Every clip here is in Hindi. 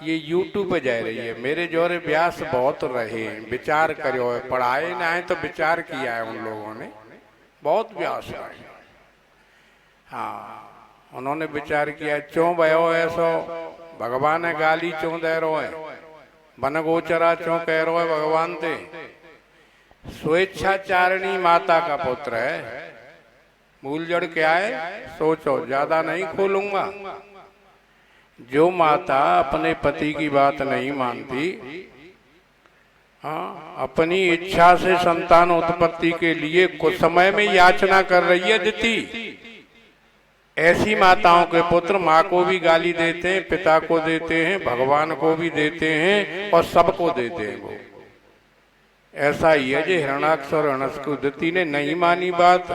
ये यूट्यूब पे जा रही है। मेरे जोरे व्यास बहुत रहे, विचार करो है, पढ़ाए ना है तो विचार किया है उन लोगों ने, बहुत व्यास रहे। हाँ, उन्होंने विचार किया क्यों भयो ऐसो, भगवान है गाली क्यों दे रो है, बन गोचरा क्यों कह रो है भगवान ते। स्वेच्छाचारिणी माता का पुत्र है। मूल जड़ क्या है सोचो, ज्यादा नहीं खोलूंगा। जो माता अपने पति की बात नहीं मानती, हाँ, अपनी इच्छा से संतान उत्पत्ति के लिए कुछ समय में याचना कर रही है दिति, ऐसी माताओं के पुत्र माँ को भी गाली देते हैं, पिता को देते हैं, भगवान को भी देते हैं और सबको देते हैं। वो ऐसा ही है जो हिरणाक्ष और हणस्क दिति ने नहीं मानी बात,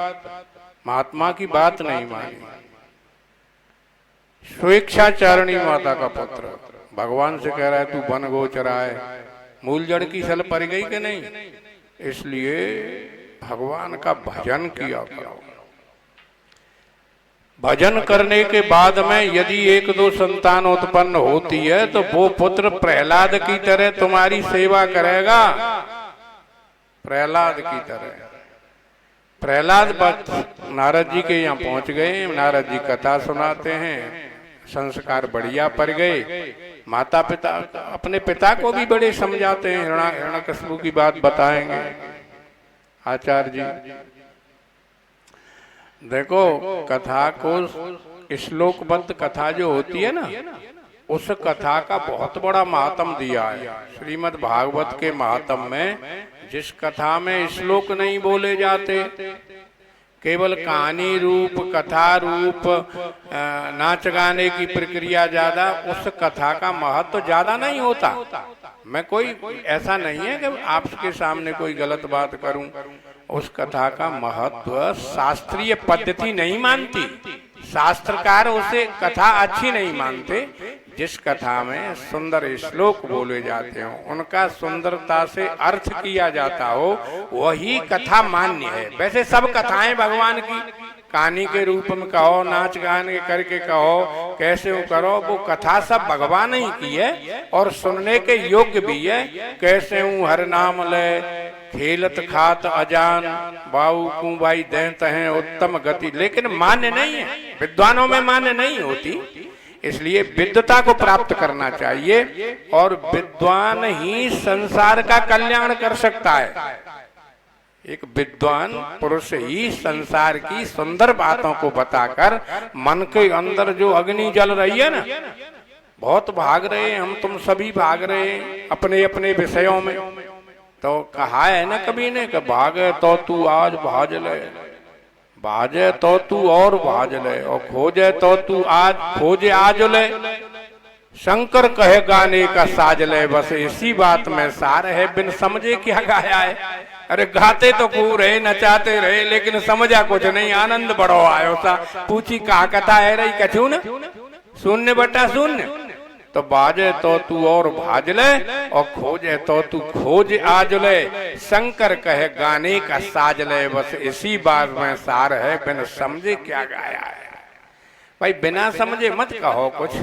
महात्मा की बात नहीं मानी। स्वेच्छाचारिणी माता का पुत्र भगवान से कह रहा है तू वन गोचरा है, मूल जड़ की सल पड़ गई कि नहीं। इसलिए भगवान का भजन किया करो। भजन करने के बाद में यदि एक दो संतान उत्पन्न होती है तो वो पुत्र प्रहलाद की तरह तुम्हारी सेवा करेगा, प्रहलाद की तरह। प्रहलाद नारद जी के यहाँ पहुंच गए, नारद जी कथा सुनाते हैं, संस्कार बढ़िया पड़ गए। माता पिता अपने पिता को भी बड़े समझाते हैं, हिरण्यकशिपु की बात बताएंगे आचार्य जी। देखो कथा को, श्लोकबद्ध कथा जो होती है ना, उस कथा का बहुत बड़ा महात्म दिया है। श्रीमद् भागवत के महात्म में जिस कथा में श्लोक नहीं बोले जाते, केवल कहानी रूप, कथा रूप, नाच गाने की प्रक्रिया ज्यादा, उस कथा का महत्व ज्यादा नहीं होता। मैं कोई ऐसा नहीं है कि आपके सामने कोई गलत बात करूं। उस कथा का महत्व शास्त्रीय पद्धति नहीं मानती, शास्त्रकार उसे कथा अच्छी नहीं मानते। जिस कथा में सुंदर श्लोक बोले जाते हो, उनका सुंदरता से अर्थ किया जाता हो, वही कथा मान्य है। वैसे सब कथाएं भगवान की, कहानी के रूप में कहो, नाच गान करके कहो, कैसे वो करो, वो कथा सब भगवान ही की है और सुनने के योग्य भी है। कैसे हूँ हर नाम ले, खेलत खात अजान, बाऊ कुंबाई देत हैं उत्तम गति, लेकिन मान्य नहीं है, विद्वानों में मान्य नहीं होती। इसलिए विद्वता को प्राप्त करना चाहिए और विद्वान ही संसार का कल्याण कर सकता है। एक विद्वान पुरुष ही संसार की सुंदर बातों को बताकर मन के अंदर जो अग्नि जल रही है ना, बहुत भाग रहे हैं हम, तुम सभी भाग रहे हैं अपने अपने विषयों में। तो कहा है ना कभी ने कि भागे तो तू आज भाज ले, भाजे तो तू और भाज ले, और खोजे तो तू आज खोजे आज ले। शंकर कहे गाने का साज ले, बस इसी बात में सार है, बिन समझे क्या गाया है। अरे गाते तो खूब रहे, नचाते रहे, लेकिन समझा कुछ नहीं, आनंद बड़ो आयो सा। पूछी कहा कथा है रही, कछू न शून्य बटा शून्य। तो बाजे तो तू और भाज ले, और खोजे तो तू खोज आज ले। शंकर कहे गाने का साज ले, बस इसी बात में सार है, बिन समझे क्या गाया है। भाई बिना समझे मत कहो कुछ,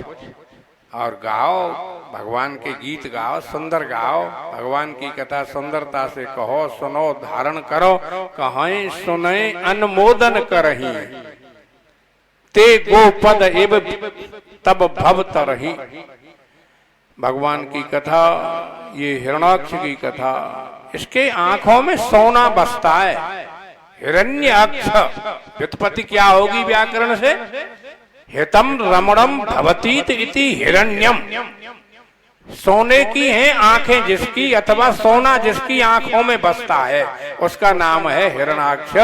और गाओ, भगवान के गीत गाओ, सुंदर गाओ, भगवान की कथा सुंदरता से कहो, सुनो, धारण करो। कहें सुने अनुमोदन करही, ते गोपद एव तब भव तरही। भगवान की कथा, ये हिरणाक्ष की कथा, इसके आंखों में सोना बसता है। हिरण्याक्ष व्युत्पत्ति क्या होगी व्याकरण से? हितम रमणम भवतीत इति हिरण्यम। सोने की हैं आंखें जिसकी, अथवा सोना जिसकी आंखों में बसता है, उसका नाम है हिरणाक्ष।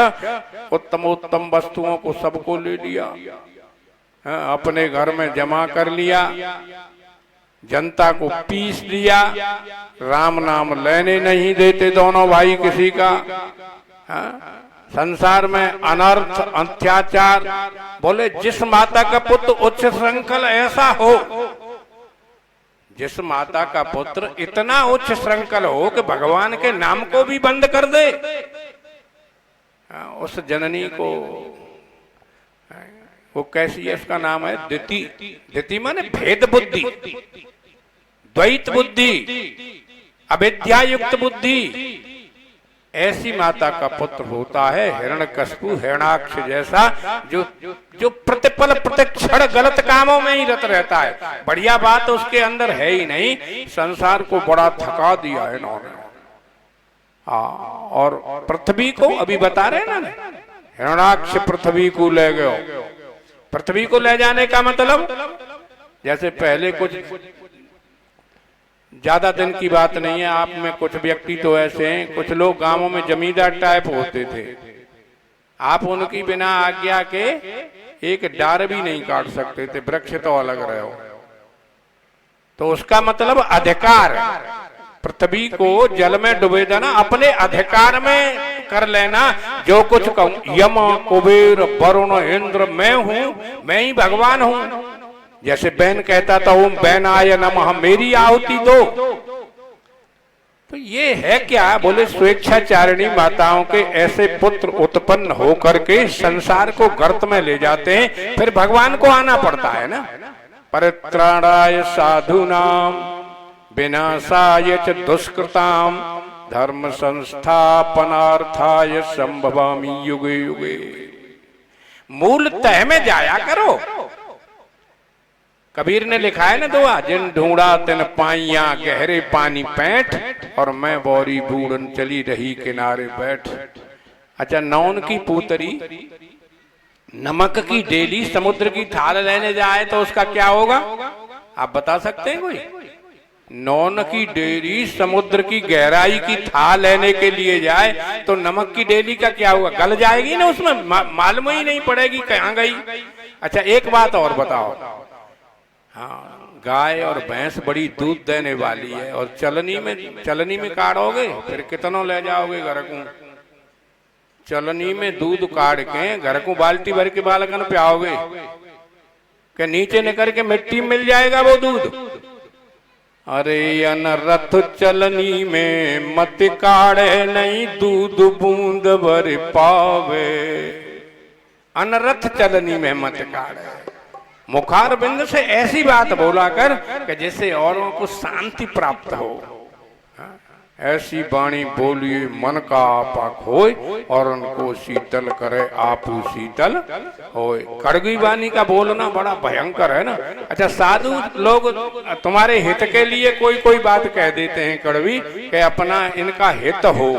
उत्तमोत्तम वस्तुओं को सबको ले लिया, अपने घर में जमा कर लिया, जनता को पीस दिया, राम नाम लेने नहीं देते दोनों भाई किसी का। संसार में अनर्थ अत्याचार, बोले जिस माता का पुत्र उच्च श्रृंखल ऐसा हो, जिस माता का पुत्र इतना उच्च श्रृंखल हो कि भगवान के नाम को भी बंद कर दे, उस जननी को, वो कैसी है, उसका नाम है दिति। दिति माने भेद बुद्धि। द्वैत बुद्धि, अविद्या युक्त बुद्धि, ऐसी माता का पुत्र होता है हिरण्यकशिपु हिरण्याक्ष जैसा, जो जो प्रतिपल प्रतिक्षण गलत कामों में ही रत रहता है। बढ़िया बात उसके अंदर है ही नहीं, संसार को बड़ा थका दिया है इन्होंने। और पृथ्वी को अभी बता रहे ना, हिरण्याक्ष पृथ्वी को ले गयो। पृथ्वी को ले जाने का मतलब, जैसे पहले कुछ ज्यादा दिन की बात नहीं है, आप में कुछ व्यक्ति तो ऐसे हैं, कुछ लोग गांवों में जमींदार टाइप होते थे, आप उनकी बिना आज्ञा के एक डार भी नहीं काट सकते थे, वृक्ष तो अलग रहे हो। तो उसका मतलब अधिकार, पृथ्वी को जल में डुबे देना, अपने अधिकार में कर लेना। जो कुछ कहूं, यम कुबेर वरुण इंद्र मैं हूं, मैं ही भगवान हूं। जैसे बैन कहता था ओम बैनाय नमः, मेरी आहुति दो। तो ये है क्या, बोले स्वेच्छाचारिणी माताओं के ऐसे पुत्र उत्पन्न होकर के संसार को गर्त में ले जाते हैं, फिर भगवान को आना पड़ता है ना। परित्राणाय साधूनाम विनाशाय च दुष्कृताम धर्म संस्थापनार्थाय संभवामि युगे युगे। मूल तह में जाया करो। कबीर ने लिखा है ना दुआ, जिन ढूंढा तिन पाइया गहरे पानी पैठ, और मैं बोरी बूढ़न चली रही किनारे बैठ। अच्छा, नौन की पूतरी नमक की डेली समुद्र की थाल लेने जाए तो उसका क्या होगा, आप बता सकते हैं कोई? नौन की डेली समुद्र की गहराई की थाल लेने के लिए जाए तो नमक की डेली का क्या होगा, गल जाएगी ना, उसमें मालूम ही नहीं पड़ेगी कहाँ गई। अच्छा, एक बात और बताओ, हाँ, गाय और भैंस बड़ी दूध देने वाली है, और चलनी में काटोगे फिर कितनों ले जाओगे घर को? चलनी में दूध काट के घर को बाल्टी भर के बालकन पियाओगे कि नीचे निकल के मिट्टी मिल जाएगा वो दूध? अरे अनरथ चलनी में मत काढ़े, नहीं दूध बूंद भर पावे। अनरथ चलनी में मत काढ़े, मुखार बिंद से ऐसी बात बोला कर कि जिससे औरों को शांति प्राप्त हो। ऐसी वाणी बोलिए मन का आपा खोए, और उनको शीतल करे आपू शीतल होए। कड़वी वाणी का बोलना बड़ा भयंकर है ना। अच्छा, साधु लोग तुम्हारे हित के लिए कोई कोई बात कह देते हैं कड़वी, कि अपना इनका हित हो।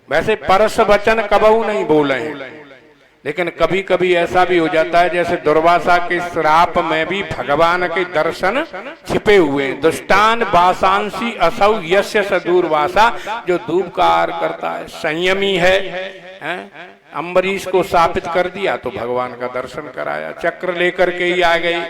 वैसे परस वचन कबहू नहीं बोले हैं, लेकिन कभी कभी ऐसा भी हो जाता है, जैसे दुर्वासा के श्राप में भी भगवान के दर्शन छिपे हुए। दुष्टान वासांसी असौ यस्य स दूरवासा, जो दूबकार करता है, संयमी है। अम्बरीश को शापित कर दिया तो भगवान का दर्शन कराया, चक्र लेकर के ही आ गई।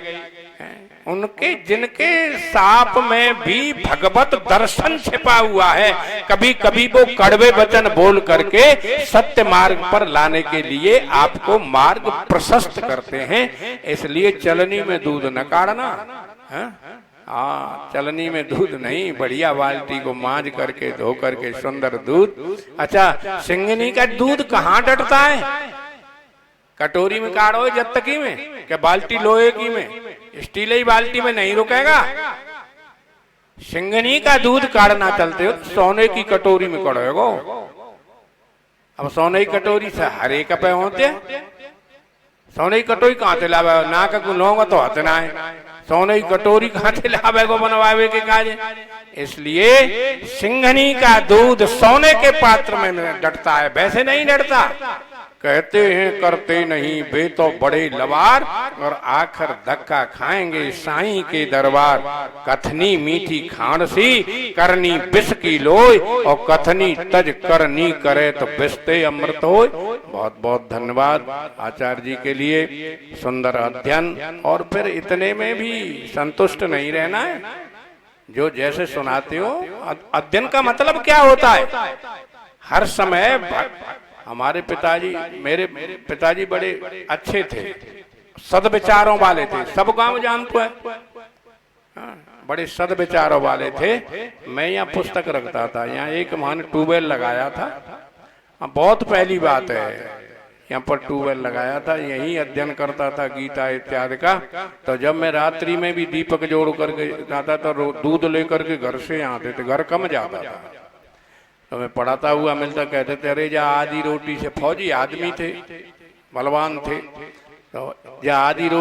उनके जिनके साप में भी भगवत दर्शन छिपा हुआ है, कभी कभी वो कड़वे वचन बोल करके सत्य मार्ग पर लाने के लिए आपको मार्ग प्रशस्त करते हैं। इसलिए चलनी में दूध न काढ़ना। हाँ, चलनी में दूध नहीं, बढ़िया बाल्टी को मांझ करके धो करके सुंदर दूध। अच्छा, सिंगनी का दूध कहाँ डटता है? कटोरी में काढ़ो, जत्तकी में, क्या बाल्टी लोहे की में, स्टील ही बाल्टी में नहीं रुकेगा। सिंगनी का दूध काढ़ना चलते हो सोने की कटोरी में कढ़ोगो। अब सोने की कटोरी से हरे कपे होते, सोने की कटोरी कहाँ से लावे? नाक को लोग तो हतना है, सोने की कटोरी कहाँ से लावे को बनवावे के काज। इसलिए सिंघनी का दूध सोने के पात्र में डटता है, वैसे नहीं डटता। कहते हैं करते नहीं वे तो बड़े लवार, और आखिर धक्का खाएंगे साईं के दरबार। कथनी मीठी खाण सी करनी विष की लोय, और कथनी तज करनी करे तो बिस्ते अमृत होय। बहुत बहुत धन्यवाद आचार्य जी के लिए, सुंदर अध्ययन। और फिर इतने में भी संतुष्ट नहीं रहना है, जो जैसे सुनाते हो। अध्ययन का मतलब क्या होता है? हर समय हमारे पिताजी, मेरे पिताजी बड़े अच्छे थे, सद्विचारों वाले थे, सब गांव जानते हैं, बड़े सद्विचारों वाले थे। मैं यहाँ पुस्तक रखता था, यहाँ एक मान ट्यूबवेल लगाया था, बहुत पहली बात है, यहाँ पर ट्यूबवेल लगाया था, यही अध्ययन करता था गीता इत्यादि का। तो जब मैं रात्रि में भी दीपक जोड़ करके जाता था, दूध लेकर के घर से आते थे, घर कम जाता था, तो मैं पढ़ाता हुआ मिलता, कहते थे अरे जा आधी रोटी से, फौजी आदमी थे, बलवान थे, तो जा आधी रोटी